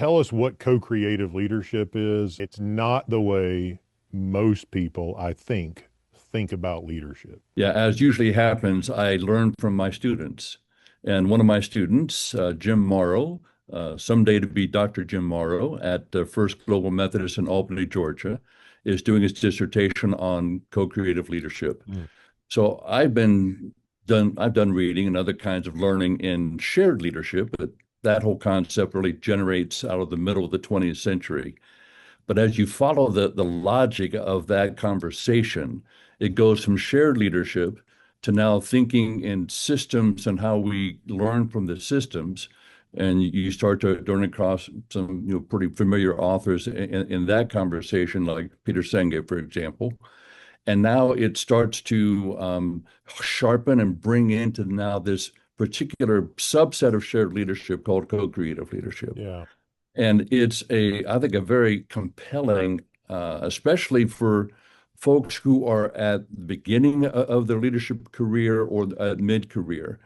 tell us what co-creative leadership is. It's not the way most people, I think about leadership. Yeah, as usually happens, I learn from my students. And one of my students, Jim Morrow, someday to be Dr. Jim Morrow at First Global Methodist in Albany, Georgia, is doing his dissertation on co-creative leadership. Mm. So I've done reading and other kinds of learning in shared leadership, but that whole concept really generates out of the middle of the 20th century. But as you follow the logic of that conversation, it goes from shared leadership to now thinking in systems and how we learn from the systems. And you start to run across some pretty familiar authors in that conversation, like Peter Senge, for example. And now it starts to sharpen and bring into now this particular subset of shared leadership called co-creative leadership. Yeah. And it's I think, a very compelling, especially for folks who are at the beginning of their leadership career or at mid-career.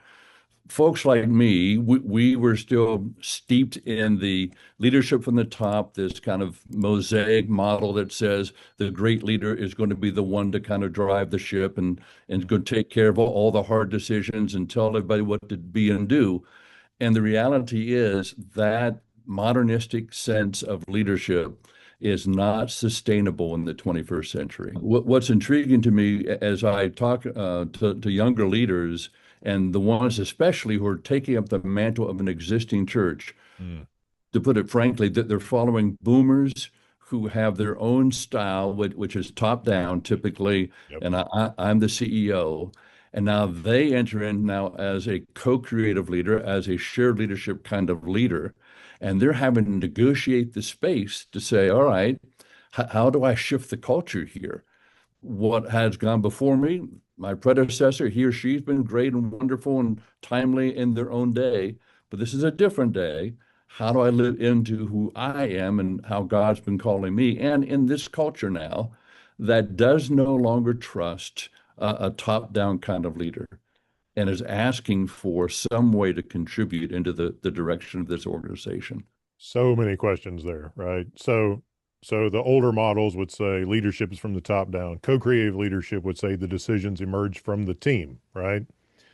Folks like me, we were still steeped in the leadership from the top, this kind of mosaic model that says the great leader is going to be the one to kind of drive the ship and go take care of all the hard decisions and tell everybody what to be and do. And the reality is that modernistic sense of leadership is not sustainable in the 21st century. What's intriguing to me as I talk to younger leaders, and the ones especially who are taking up the mantle of an existing church, Mm. to put it frankly, that they're following boomers who have their own style, which is top down typically, Yep. and I'm the CEO. And now they enter in now as a co-creative leader, as a shared leadership kind of leader, and they're having to negotiate the space to say, all right, how do I shift the culture here? What has gone before me, my predecessor, he or she's been great and wonderful and timely in their own day, but this is a different day. How do I live into who I am and how God's been calling me? And in this culture now that does no longer trust a top-down kind of leader and is asking for some way to contribute into the direction of this organization. So many questions there, right? So the older models would say leadership is from the top down. Co-creative leadership would say the decisions emerge from the team, right?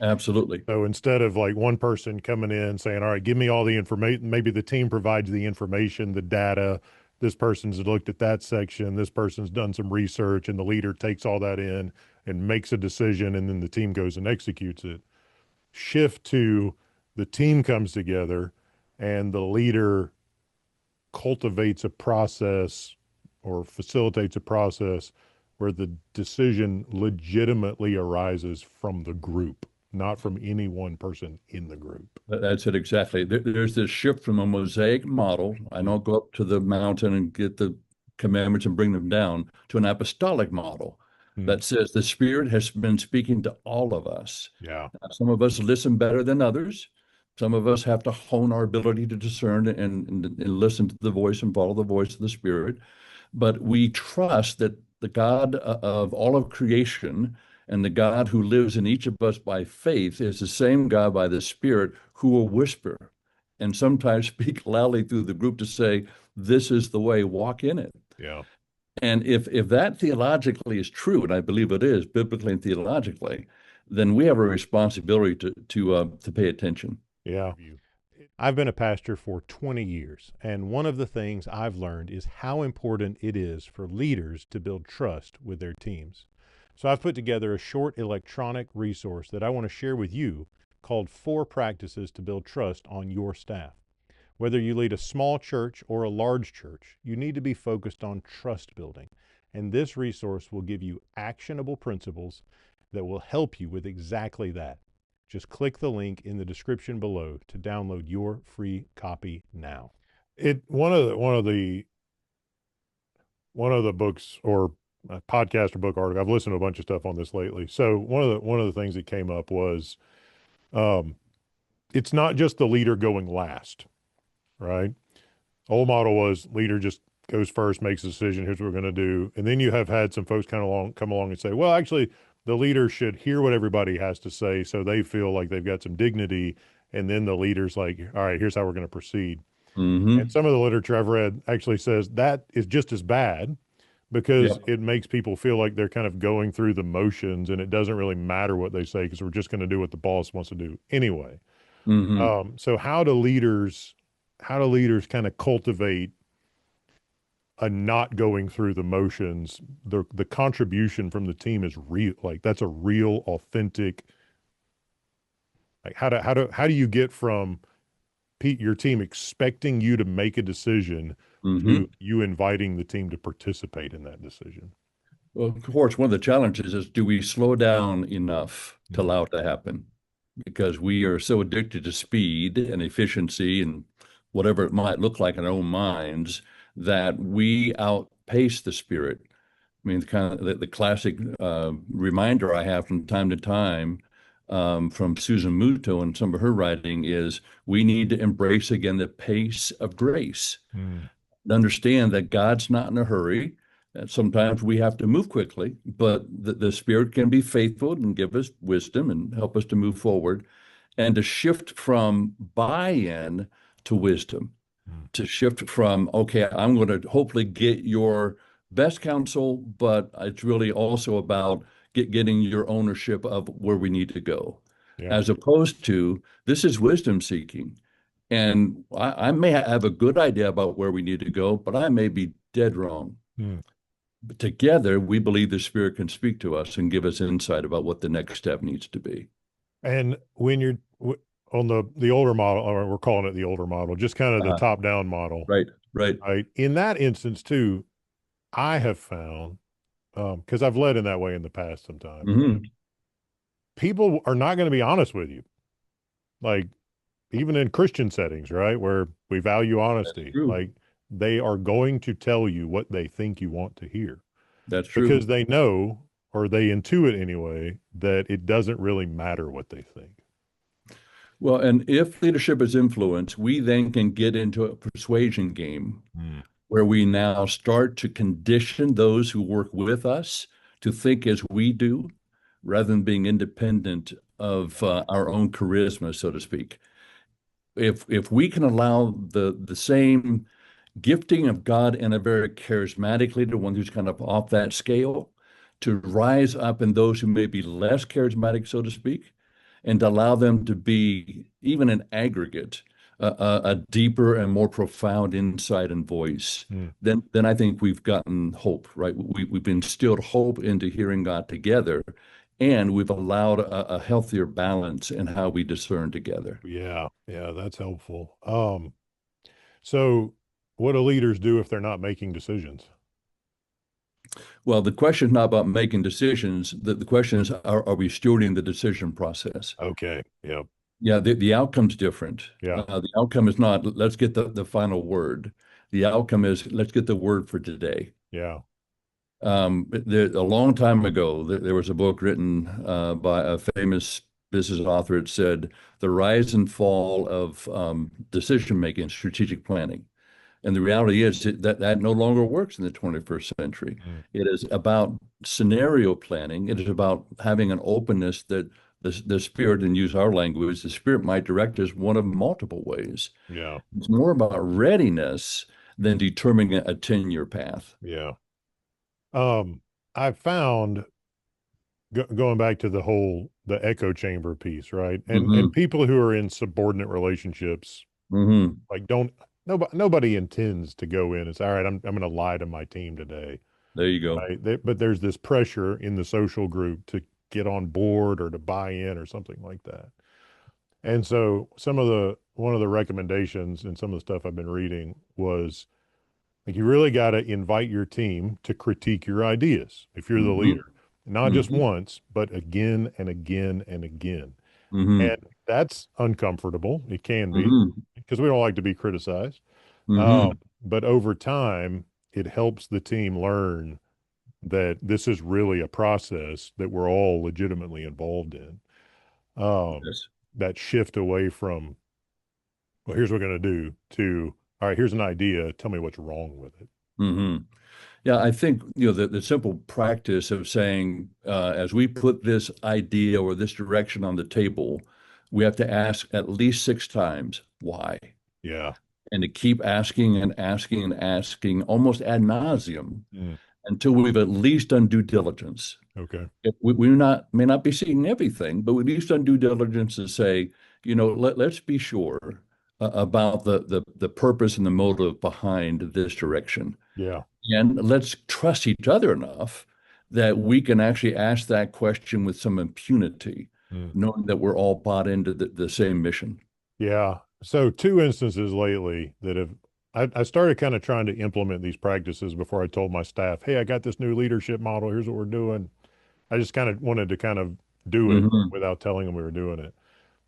Absolutely. So instead of like one person coming in saying, all right, give me all the information, maybe the team provides the information, the data. This person's looked at that section, this person's done some research, and the leader takes all that in and makes a decision, and then the team goes and executes it. Shift to the team comes together and the leader cultivates a process or facilitates a process where the decision legitimately arises from the group, not from any one person in the group. That's it exactly. There's this shift from a mosaic model. I don't go up to the mountain and get the commandments and bring them down to an apostolic model Hmm. that says the Spirit has been speaking to all of us. Yeah. Some of us listen better than others. Some of us have to hone our ability to discern and listen to the voice and follow the voice of the Spirit. But we trust that the God of all of creation and the God who lives in each of us by faith is the same God by the Spirit who will whisper and sometimes speak loudly through the group to say, this is the way, walk in it. Yeah. And if that theologically is true, and I believe it is biblically and theologically, then we have a responsibility to pay attention. Yeah. I've been a pastor for 20 years, and one of the things I've learned is how important it is for leaders to build trust with their teams. So I've put together a short electronic resource that I want to share with you called 4 Practices to Build Trust on Your Staff. Whether you lead a small church or a large church, you need to be focused on trust building. And this resource will give you actionable principles that will help you with exactly that. Just click the link in the description below to download your free copy now. It one of the books or podcast or book article. I've listened to a bunch of stuff on this lately. So one of the things that came up was um, it's not just the leader going last, right? Old model was leader just goes first, makes a decision. Here's what we're going to do, and then you have had some folks come along and say, well, actually, the leader should hear what everybody has to say, so they feel like they've got some dignity, and then the leader's like, all right, here's how we're going to proceed. Hmm. And some of the literature I've read actually says that is just as bad because Yep. it makes people feel like they're kind of going through the motions and it doesn't really matter what they say because we're just going to do what the boss wants to do anyway. Hmm. So how do leaders kind of cultivate a not going through the motions? The contribution from the team is real, like that's a real, authentic. Like how do you get from your team expecting you to make a decision to Hmm. you inviting the team to participate in that decision? Well, of course, one of the challenges is, do we slow down enough to Mm. allow it to happen? Because we are so addicted to speed and efficiency and whatever it might look like in our own minds that we outpace the Spirit. I mean, kind of the classic reminder I have from time to time from Susan Muto and some of her writing is we need to embrace again the pace of grace, Mm. understand that God's not in a hurry. And sometimes we have to move quickly, but the Spirit can be faithful and give us wisdom and help us to move forward and to shift from buy-in to wisdom, Mm. to shift from, okay, I'm going to hopefully get your best counsel, but it's really also about getting your ownership of where we need to go, Yeah. as opposed to this is wisdom seeking. And I may have a good idea about where we need to go, but I may be dead wrong. Mm. But together, we believe the Spirit can speak to us and give us insight about what the next step needs to be. And when you're on the older model, or we're calling it the older model, just kind of the Uh, top down model, right, right. right? In that instance too, I have found, because I've led in that way in the past sometimes, Hmm. people are not going to be honest with you. Like even in Christian settings, right, where we value That's honesty, true. like they are going to tell you what they think you want to hear That's because true. they know, or they intuit anyway, that it doesn't really matter what they think. Well, and if leadership is influence, we then can get into a persuasion game Mm. where we now start to condition those who work with us to think as we do, rather than being independent of our own charisma, so to speak. If we can allow the same gifting of God in a very charismatic leader, one who's kind of off that scale, to rise up in those who may be less charismatic, so to speak, and to allow them to be, even in aggregate, a deeper and more profound insight and voice, Mm. then I think we've gotten hope, right? We've instilled hope into hearing God together, and we've allowed a healthier balance in how we discern together. Yeah, yeah, that's helpful. So what do leaders do if they're not making decisions? Well, the question is not about making decisions. The question is, are we stewarding the decision process? Okay. Yep. Yeah, the outcome's different. Yeah. The outcome is not, let's get the final word. The outcome is, let's get the word for today. Yeah. A long time ago, there was a book written by a famous business author. It said, the rise and fall of decision making, strategic planning. And the reality is that no longer works in the 21st century. Mm. It is about scenario planning. It is about having an openness that the Spirit, and use our language, the Spirit might direct us one of multiple ways. Yeah. It's more about readiness than determining a 10-year path. Yeah. Um, I found going back to the echo chamber piece, right? And Hmm. people who are in subordinate relationships, Hmm. like don't nobody intends to go in and say, all right, I'm going to lie to my team today, There you go. right? But there's this pressure in the social group to get on board or to buy in or something like that. And so one of the recommendations and some of the stuff I've been reading was like you really got to invite your team to critique your ideas if you're the Hmm. leader, not just Hmm. once, but again and again and again. Hmm. And that's uncomfortable. It can be Hmm. because we don't like to be criticized. Hmm. But over time, it helps the team learn that this is really a process that we're all legitimately involved in. Yes. That shift away from, well, here's what we're going to do to, all right, here's an idea. Tell me what's wrong with it. Hmm. Yeah, I think the simple practice of saying, as we put this idea or this direction on the table, we have to ask at least 6 times why. Yeah. and to keep asking and asking and asking almost ad nauseum Mm. until we've at least done due diligence. Okay. We may not be seeing everything, but we at least done due diligence to say, let's be sure about the purpose and the motive behind this direction. Yeah. And let's trust each other enough that we can actually ask that question with some impunity, Mm. knowing that we're all bought into the same mission. Yeah. So two instances lately that have I started kind of trying to implement these practices before I told my staff, hey, I got this new leadership model. Here's what we're doing. I just kind of wanted to kind of do it Hmm. without telling them we were doing it.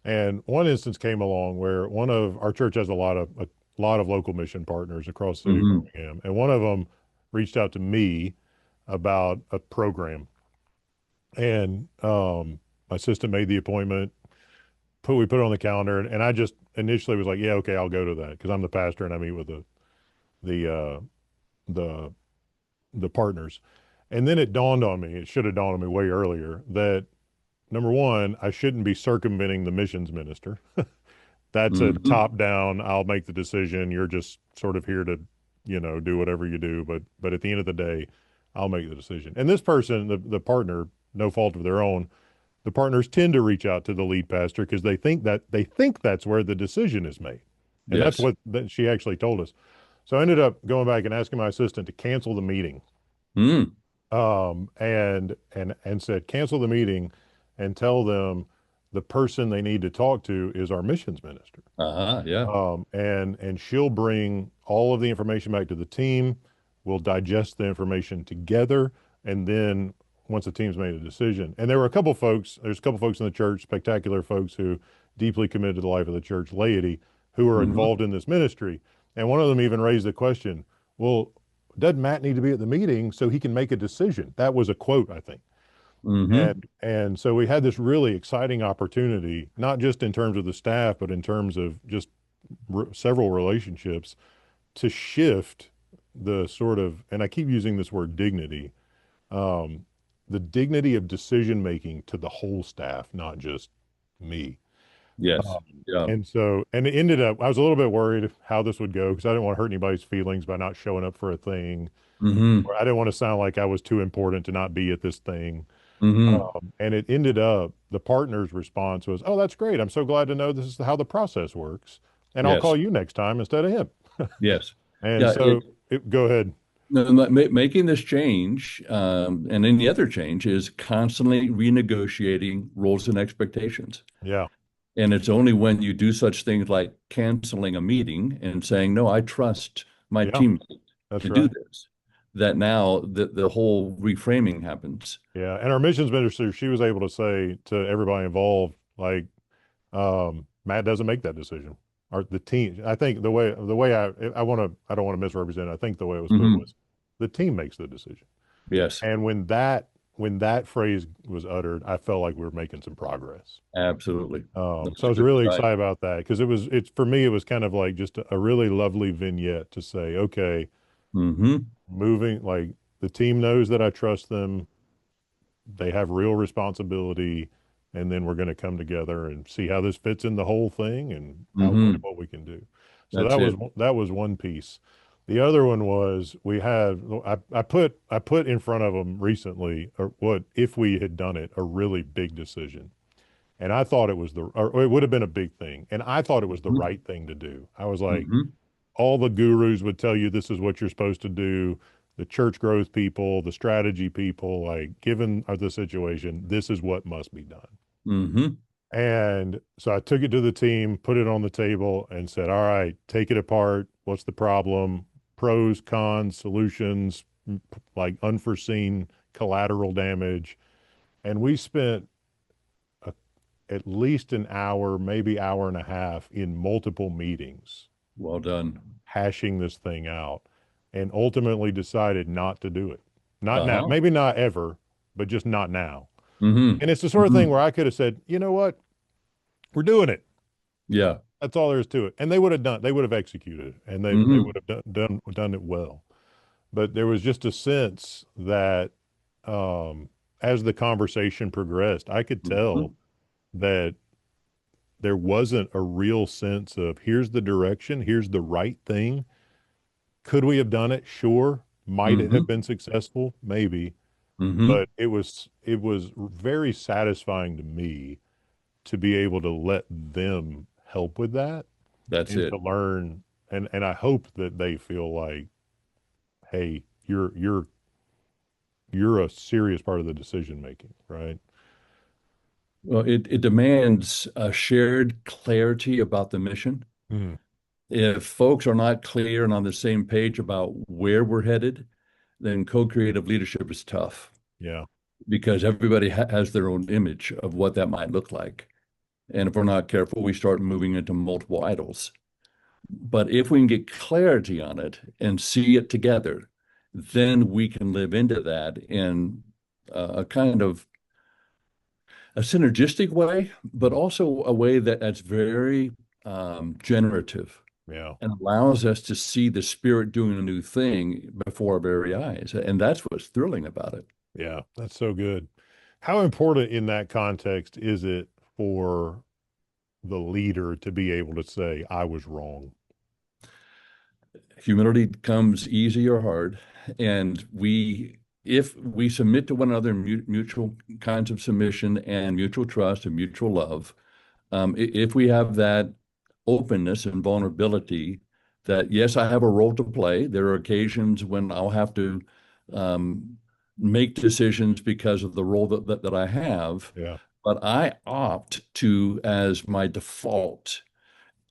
And one instance came along where one of our church has a lot of local mission partners across the city of Hmm. Birmingham, and one of them reached out to me about a program, and my assistant made the appointment. We put it on the calendar, and I just initially was like, yeah, okay, I'll go to that because I'm the pastor and I meet with the the the partners. And then it dawned on me, it should have dawned on me way earlier that number one, I shouldn't be circumventing the missions minister. That's a Hmm. top down, I'll make the decision. You're just sort of here to, do whatever you do. But at the end of the day, I'll make the decision. And this person, the partner, no fault of their own, the partners tend to reach out to the lead pastor because they think that's where the decision is made. And that's Yes. what that she actually told us. So I ended up going back and asking my assistant to cancel the meeting. Mm. And said cancel the meeting and tell them the person they need to talk to is our missions minister. Uh-huh. Yeah. And she'll bring all of the information back to the team. We'll digest the information together, and then once the team's made a decision. And there's a couple folks in the church, spectacular folks who deeply committed to the life of the church laity who are Hmm. involved in this ministry. And one of them even raised the question, well, doesn't Matt need to be at the meeting so he can make a decision? That was a quote, I think. Hmm. And so we had this really exciting opportunity, not just in terms of the staff, but in terms of just several relationships to shift the sort of, and I keep using this word dignity, um, the dignity of decision making to the whole staff, not just me. Yes. Um, Yeah. and it ended up, I was a little bit worried how this would go because I didn't want to hurt anybody's feelings by not showing up for a thing. Hmm. Or I didn't want to sound like I was too important to not be at this thing. Hmm. And it ended up, the partner's response was, "Oh, that's great. I'm so glad to know this is how the process works. And I'll call Yes. you next time instead of him." Yes. And Yeah. so, go ahead. No, making this change and any other change is constantly renegotiating roles and expectations. Yeah. And it's only when you do such things like canceling a meeting and saying, no, I trust my Yeah. team That's to do right. this, that now the whole reframing happens. Yeah. And our missions minister, she was able to say to everybody involved, like, Matt doesn't make that decision. Or the team, I think the way I don't want to misrepresent it. I think the way it was put Hmm. was the team makes the decision. Yes, And when that phrase was uttered, I felt like we were making some progress. absolutely. So I That's a was good really sign. excited about that because it's for me, it was kind of like just a really lovely vignette to say, okay, Hmm. moving, like the team knows that I trust them. They have real responsibility, and then we're going to come together and see how this fits in the whole thing and how Hmm. what we can do. So That's it. that was one piece. The other one was I put in front of them recently, or what if we had done it, a really big decision. And I thought it was or it would have been a big thing. And I thought it was the Hmm. right thing to do. I was like, Hmm. all the gurus would tell you this is what you're supposed to do. The church growth people, the strategy people, like, given the situation, this is what must be done. Hmm. And so I took it to the team, put it on the table, and said, all right, take it apart. What's the problem? Pros, cons, solutions, like unforeseen collateral damage. And we spent a, at least an hour, maybe hour and a half in multiple meetings Well done. hashing this thing out and ultimately decided not to do it. Not now, Uh-huh. maybe not ever, but just not now. Hmm. And it's the sort of thing Hmm. where I could have said, you know what? We're doing it. Yeah. That's all there is to it. And they would have executed it and they Hmm. would have done it well. But there was just a sense that as the conversation progressed, I could Hmm. tell that there wasn't a real sense of here's the direction, here's the right thing. Could we have done it? Sure. Might it have Hmm. been successful? Maybe. Hmm. But it was very satisfying to me to be able to let them help with that That's and to it. learn, and I hope that they feel like, hey, you're a serious part of the decision making, right? Well, it demands a shared clarity about the mission. Mm, If folks are not clear and on the same page about where we're headed, then co-creative leadership is tough yeah. because everybody has their own image of what that might look like. And if we're not careful, we start moving into multiple idols. But if we can get clarity on it and see it together, then we can live into that in a kind of a synergistic way, but Mm, also a way that's very generative yeah. and allows us to see the Spirit doing a new thing before our very eyes. And that's what's thrilling about it. Yeah. That's so good. How important in that context is it for the leader to be able to say, I was wrong? Humility comes easy or hard, and if we submit to one another in mutual kinds of submission and mutual trust and mutual love, if we have that openness and vulnerability, that yes, I have a role to play. There are occasions when I'll have to make decisions because of the role that I have, Yeah. but I opt to, as my default,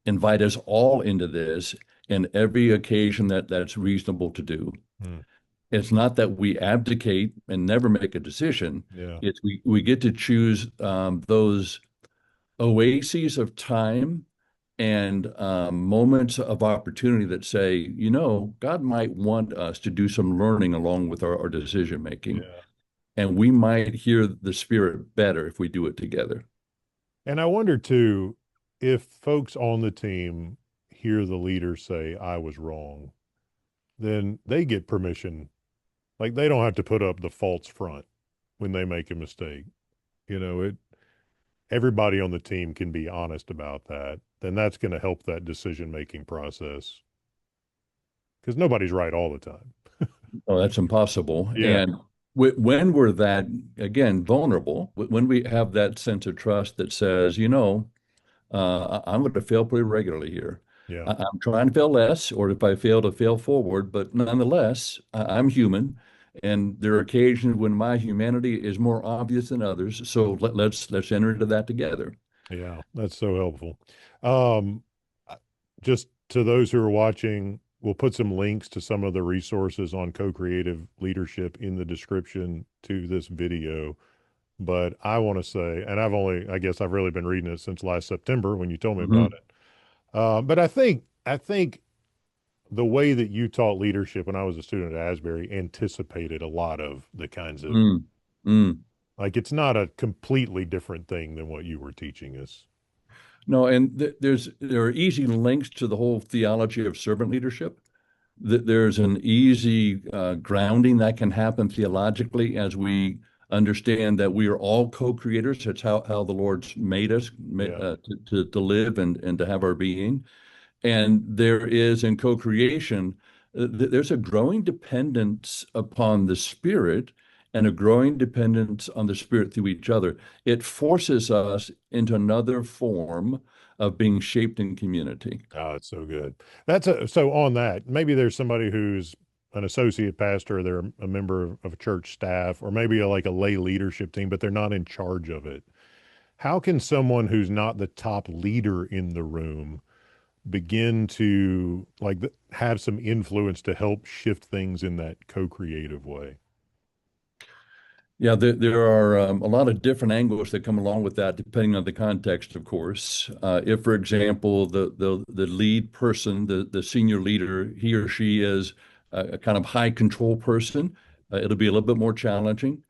invite us all into this in every occasion that's reasonable to do. Mm, It's not that we abdicate and never make a decision. yeah. It's we get to choose those oases of time and moments of opportunity that say, God might want us to do some learning along with our decision making, Yeah. and we might hear the Spirit better if we do it together. And I wonder too, if folks on the team hear the leader say, I was wrong, then they get permission. Like they don't have to put up the false front when they make a mistake. It everybody on the team can be honest about that. Then that's going to help that decision making process because nobody's right all the time. Oh, that's impossible. Yeah. And when we're that, again, vulnerable, when we have that sense of trust that says, I'm going to fail pretty regularly here. Yeah. I'm trying to fail less, or if I fail to fail forward, but nonetheless, I'm human, and there are occasions when my humanity is more obvious than others. So let's enter into that together. Yeah. That's so helpful. Um, just to those who are watching, we'll put some links to some of the resources on co-creative leadership in the description to this video. But I want to say, and I guess I've really been reading it since last September when you told me about Mhm. it. But I think the way that you taught leadership when I was a student at Asbury anticipated a lot of the kinds of, Mm, mm. like, it's not a completely different thing than what you were teaching us. No, and there are easy links to the whole theology of servant leadership. There's an easy grounding that can happen theologically as we understand that we are all co-creators. That's how the Lord's made us Yeah. to live and to have our being. And there is in co-creation, there's a growing dependence upon the Spirit and a growing dependence on the Spirit through each other. It forces us into another form of being shaped in community. Oh, it's so good. So on that, maybe there's somebody who's an associate pastor, or they're a member of a church staff, or maybe like a lay leadership team, but they're not in charge of it. How can someone who's not the top leader in the room begin to have some influence to help shift things in that co-creative way? Yeah, there are a lot of different angles that come along with that, depending on the context, of course. If, for example, the lead person, the senior leader, he or she is a kind of high control person, it'll be a little bit more challenging.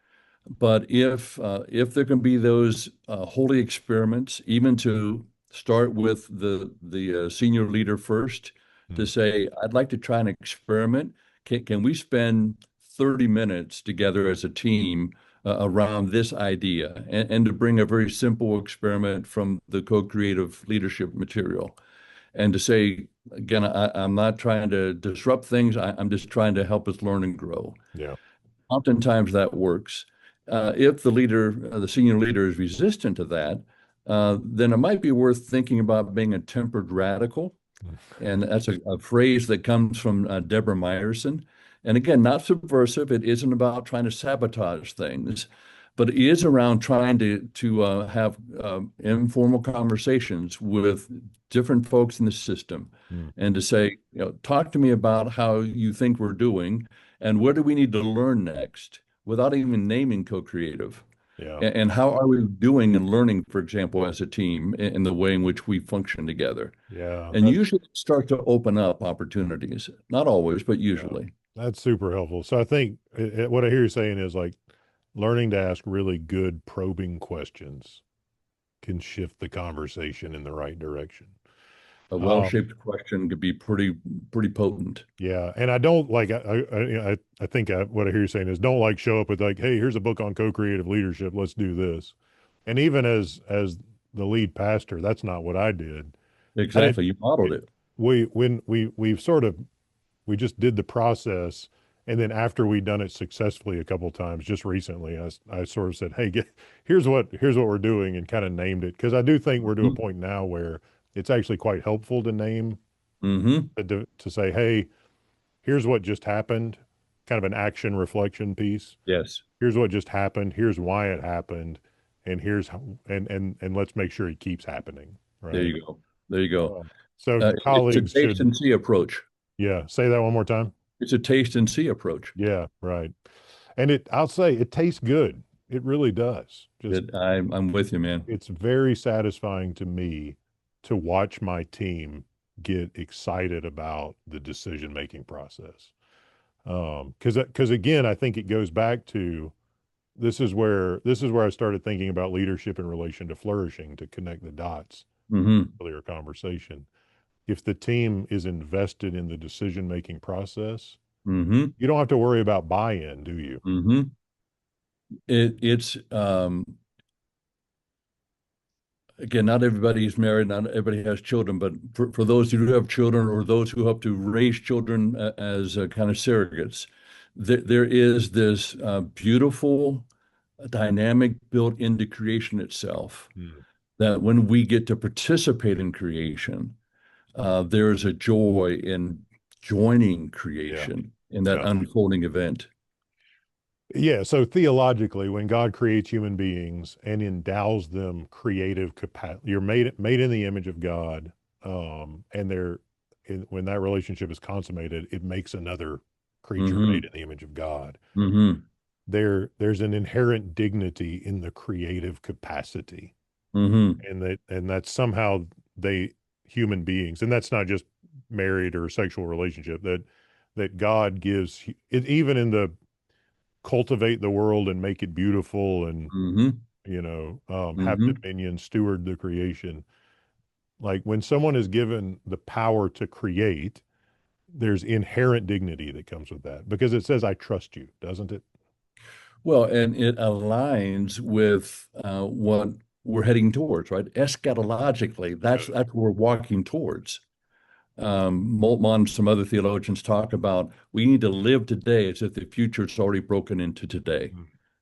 But if there can be those holy experiments, even to start with the senior leader first, to Hmm. say, I'd like to try an experiment. Can we spend 30 minutes together as a team around this idea, and to bring a very simple experiment from the co-creative leadership material, and to say, again, I'm not trying to disrupt things. I'm just trying to help us learn and grow. Yeah. Oftentimes that works. If the leader, the senior leader, is resistant to that, then it might be worth thinking about being a tempered radical. And that's a phrase that comes from Deborah Meyerson. And again, not subversive. It isn't about trying to sabotage things, but it is around trying to have informal conversations with different folks in the system, Mm. and to say, talk to me about how you think we're doing, and what do we need to learn next, without even naming co-creative. Yeah. And how are we doing and learning, for example, as a team in the way in which we function together? Yeah. And usually start to open up opportunities. Not always, but Yeah. usually. That's super helpful. So I think what I hear you saying is like learning to ask really good probing questions can shift the conversation in the right direction. A Um, well-shaped question could be pretty potent. yeah, and I don't like I think what I hear you saying is don't like show up with like, hey, here's a book on co-creative leadership, let's do this. And even as the lead pastor, that's not what I did. I didn't. Exactly. You modeled it. We've sort of we just did the process, and then after we'd done it successfully a couple times, just recently, I sort of said, hey, here's what we're doing, and kind of named it because I do think we're to a Mm-hmm. point now where it's actually quite helpful to name Mm-hmm. to say, hey, here's what just happened, kind of an action reflection piece. Yes. Here's what just happened. Here's why it happened, and here's how, and let's make sure it keeps happening. There Right. you go. There you go. So It's a colleagues taste should, and see approach. yeah, say that one more time. It's a taste and see approach. Yeah, right. And I'll say it tastes good. It really does. Just, I'm with you, man. it's very satisfying to me to watch my team get excited about the decision-making process. Because again, I think it goes back to this is where I started thinking about leadership in relation to flourishing to connect the dots Mm-hmm. earlier conversation. If the team is invested in the decision-making process, Mm-hmm. you don't have to worry about buy-in, do you? Mm-hmm. It's again, not everybody is married, not everybody has children, but for those who do have children, or those who hope to raise children as kind of surrogates, there is this beautiful dynamic built into creation itself, Mm. that when we get to participate in creation, there is a joy in joining Yeah. creation in that Yeah. unfolding event. Yeah. So theologically, when God creates human beings and endows them creative capacity, you're made in the image of God, and when that relationship is consummated, it makes another creature made Mm-hmm. in the image of God. Mm-hmm. There's an inherent dignity in the creative capacity, Mm-hmm. and that's somehow they human beings, and that's not just married or sexual relationship that God gives it, even in the cultivate the world and make it beautiful and Mm-hmm. have Mm-hmm. dominion, steward the creation. Like when someone is given the power to create, there's inherent dignity that comes with that because it says, I trust you, doesn't it? Well, and it aligns with what we're heading towards, right? Eschatologically, that's what we're walking towards. Moltmann, some other theologians talk about we need to live today as if the future is already broken into today.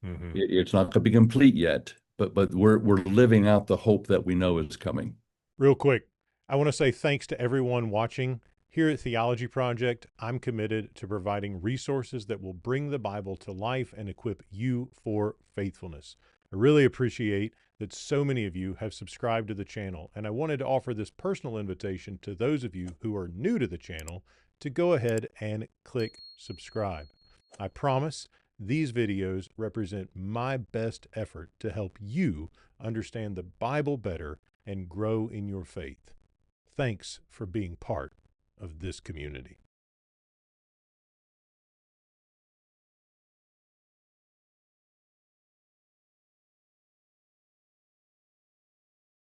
Mm-hmm. It's not going to be complete yet, but we're living out the hope that we know is coming. Real quick, I want to say thanks to everyone watching. Here at Theology Project, I'm committed to providing resources that will bring the Bible to life and equip you for faithfulness. I really appreciate that so many of you have subscribed to the channel, and I wanted to offer this personal invitation to those of you who are new to the channel to go ahead and click subscribe. I promise these videos represent my best effort to help you understand the Bible better and grow in your faith. Thanks for being part of this community.